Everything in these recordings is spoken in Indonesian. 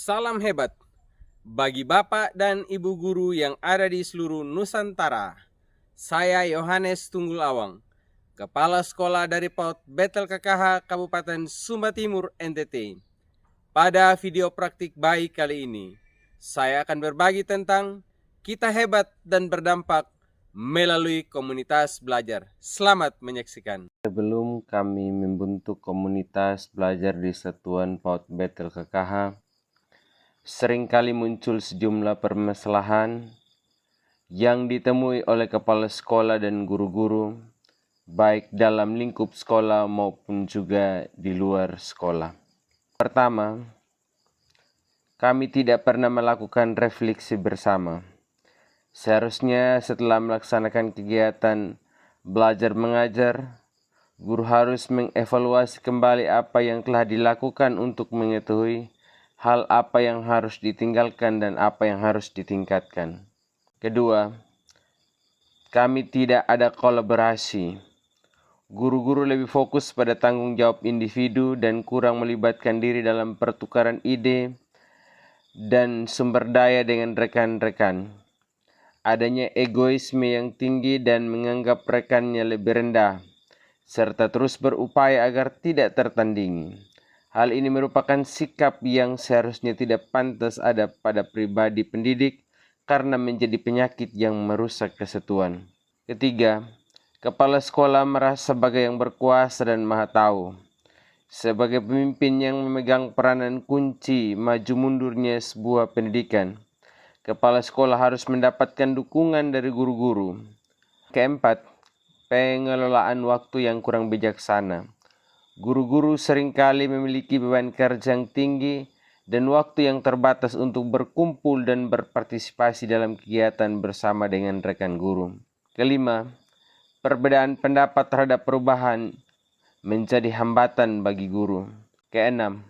Salam hebat bagi Bapak dan Ibu guru yang ada di seluruh Nusantara. Saya Yohanes Tunggul Awang, Kepala Sekolah dari PAUD Betel KKH Kabupaten Sumba Timur, NTT. Pada video praktik baik kali ini, saya akan berbagi tentang kita hebat dan berdampak melalui komunitas belajar. Selamat menyaksikan. Sebelum kami membentuk komunitas belajar di Satuan PAUD Betel KKH, seringkali muncul sejumlah permasalahan yang ditemui oleh kepala sekolah dan guru-guru, baik dalam lingkup sekolah maupun juga di luar sekolah. Pertama, kami tidak pernah melakukan refleksi bersama. Seharusnya setelah melaksanakan kegiatan belajar mengajar, guru harus mengevaluasi kembali apa yang telah dilakukan untuk mengetahui hal apa yang harus ditinggalkan dan apa yang harus ditingkatkan. Kedua, kami tidak ada kolaborasi. Guru-guru lebih fokus pada tanggung jawab individu dan kurang melibatkan diri dalam pertukaran ide dan sumber daya dengan rekan-rekan. Adanya egoisme yang tinggi dan menganggap rekannya lebih rendah, serta terus berupaya agar tidak tertandingi. Hal ini merupakan sikap yang seharusnya tidak pantas ada pada pribadi pendidik karena menjadi penyakit yang merusak kesatuan. Ketiga, kepala sekolah merasa sebagai yang berkuasa dan maha tahu. Sebagai pemimpin yang memegang peranan kunci maju mundurnya sebuah pendidikan, kepala sekolah harus mendapatkan dukungan dari guru-guru. Keempat, pengelolaan waktu yang kurang bijaksana. Guru-guru seringkali memiliki beban kerja yang tinggi dan waktu yang terbatas untuk berkumpul dan berpartisipasi dalam kegiatan bersama dengan rekan guru. Kelima, perbedaan pendapat terhadap perubahan menjadi hambatan bagi guru. Keenam,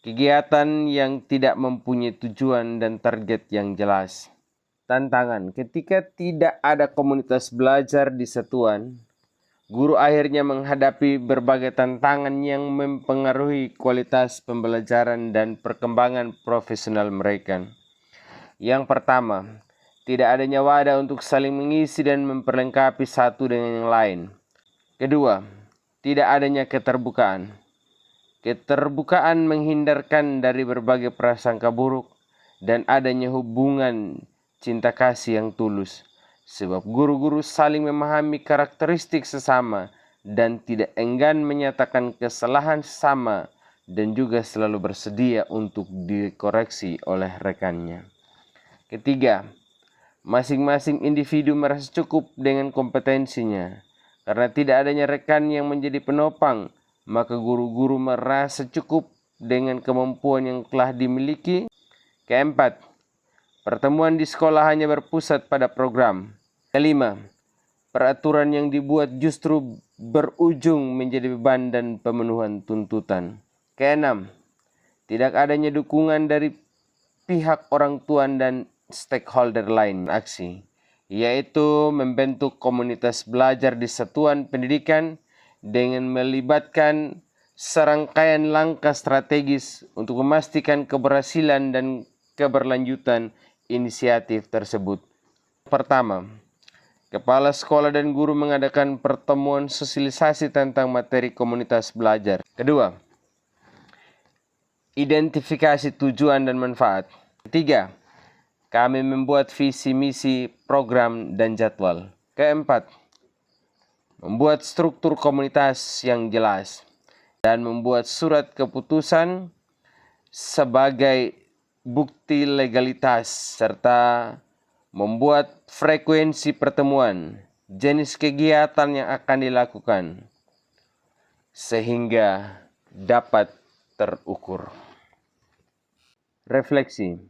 kegiatan yang tidak mempunyai tujuan dan target yang jelas. Tantangan, ketika tidak ada komunitas belajar di satuan, guru akhirnya menghadapi berbagai tantangan yang mempengaruhi kualitas pembelajaran dan perkembangan profesional mereka. Yang pertama, tidak adanya wadah untuk saling mengisi dan memperlengkapi satu dengan yang lain. Kedua, tidak adanya keterbukaan. Keterbukaan menghindarkan dari berbagai prasangka buruk dan adanya hubungan cinta kasih yang tulus. Sebab guru-guru saling memahami karakteristik sesama dan tidak enggan menyatakan kesalahan sesama dan juga selalu bersedia untuk dikoreksi oleh rekannya. Ketiga, masing-masing individu merasa cukup dengan kompetensinya. Karena tidak adanya rekan yang menjadi penopang, maka guru-guru merasa cukup dengan kemampuan yang telah dimiliki. Keempat, pertemuan di sekolah hanya berpusat pada program. Kelima, peraturan yang dibuat justru berujung menjadi beban dan pemenuhan tuntutan. Keenam, tidak adanya dukungan dari pihak orang tua dan stakeholder lain aksi, yaitu membentuk komunitas belajar di satuan pendidikan dengan melibatkan serangkaian langkah strategis untuk memastikan keberhasilan dan keberlanjutan inisiatif tersebut. Pertama, kepala sekolah dan guru mengadakan pertemuan sosialisasi tentang materi komunitas belajar. Kedua, identifikasi tujuan dan manfaat. Ketiga, kami membuat visi misi, program, dan jadwal. Keempat, membuat struktur komunitas yang jelas dan membuat surat keputusan sebagai bukti legalitas serta membuat frekuensi pertemuan, jenis kegiatan yang akan dilakukan, sehingga dapat terukur. Refleksi.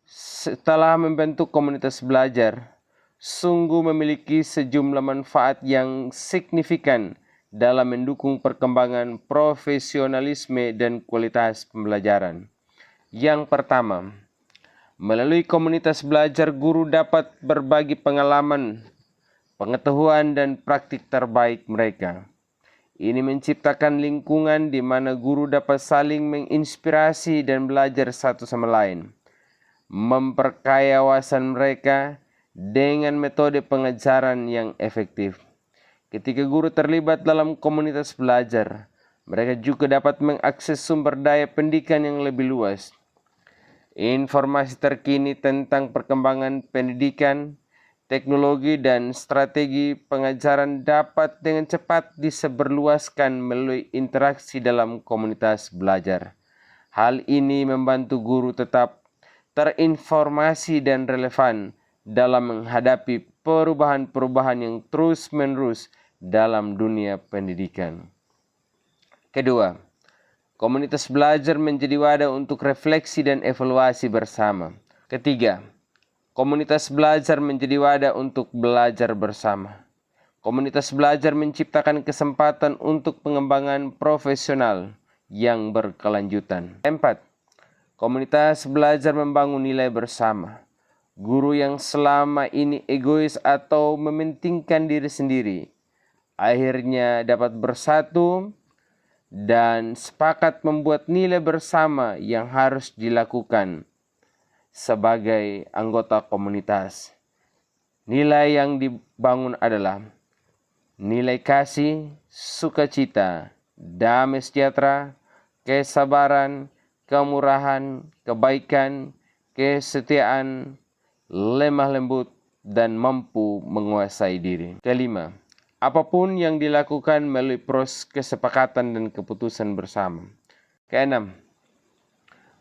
Setelah membentuk komunitas belajar, sungguh memiliki sejumlah manfaat yang signifikan dalam mendukung perkembangan profesionalisme dan kualitas pembelajaran. Yang pertama, melalui komunitas belajar, guru dapat berbagi pengalaman, pengetahuan, dan praktik terbaik mereka. Ini menciptakan lingkungan di mana guru dapat saling menginspirasi dan belajar satu sama lain, memperkaya wawasan mereka dengan metode pengajaran yang efektif. Ketika guru terlibat dalam komunitas belajar, mereka juga dapat mengakses sumber daya pendidikan yang lebih luas. Informasi terkini tentang perkembangan pendidikan, teknologi, dan strategi pengajaran dapat dengan cepat disebarluaskan melalui interaksi dalam komunitas belajar. Hal ini membantu guru tetap terinformasi dan relevan dalam menghadapi perubahan-perubahan yang terus-menerus dalam dunia pendidikan. Kedua, komunitas belajar menjadi wadah untuk refleksi dan evaluasi bersama. Ketiga, komunitas belajar menjadi wadah untuk belajar bersama. Komunitas belajar menciptakan kesempatan untuk pengembangan profesional yang berkelanjutan. 4. Komunitas belajar membangun nilai bersama. Guru yang selama ini egois atau mementingkan diri sendiri, akhirnya dapat bersatu dan sepakat membuat nilai bersama yang harus dilakukan sebagai anggota komunitas. Nilai yang dibangun adalah nilai kasih, sukacita, damai sejahtera, kesabaran, kemurahan, kebaikan, kesetiaan, lemah lembut, dan mampu menguasai diri. Kelima, apapun yang dilakukan melalui proses kesepakatan dan keputusan bersama. Keenam,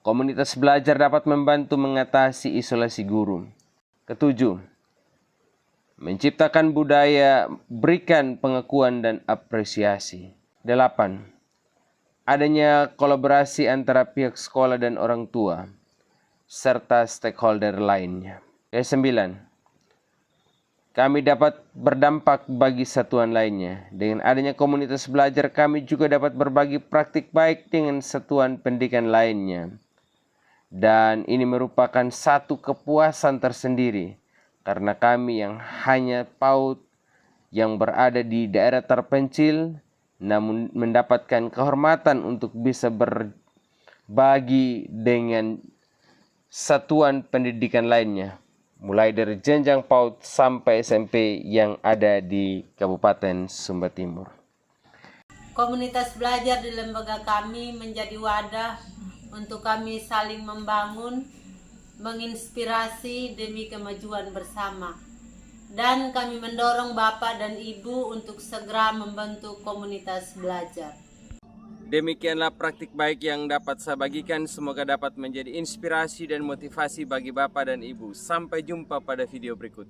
komunitas belajar dapat membantu mengatasi isolasi guru. Ketujuh, menciptakan budaya berikan pengakuan dan apresiasi. 8. Adanya kolaborasi antara pihak sekolah dan orang tua, serta stakeholder lainnya. 9. Kami dapat berdampak bagi satuan lainnya. Dengan adanya komunitas belajar, kami juga dapat berbagi praktik baik dengan satuan pendidikan lainnya. Dan ini merupakan satu kepuasan tersendiri, karena kami yang hanya PAUD yang berada di daerah terpencil, namun mendapatkan kehormatan untuk bisa berbagi dengan satuan pendidikan lainnya, mulai dari jenjang PAUD sampai SMP yang ada di Kabupaten Sumba Timur. Komunitas belajar di lembaga kami menjadi wadah untuk kami saling membangun, menginspirasi demi kemajuan bersama. Dan kami mendorong Bapak dan Ibu untuk segera membentuk komunitas belajar. Demikianlah praktik baik yang dapat saya bagikan. Semoga dapat menjadi inspirasi dan motivasi bagi Bapak dan Ibu. Sampai jumpa pada video berikut.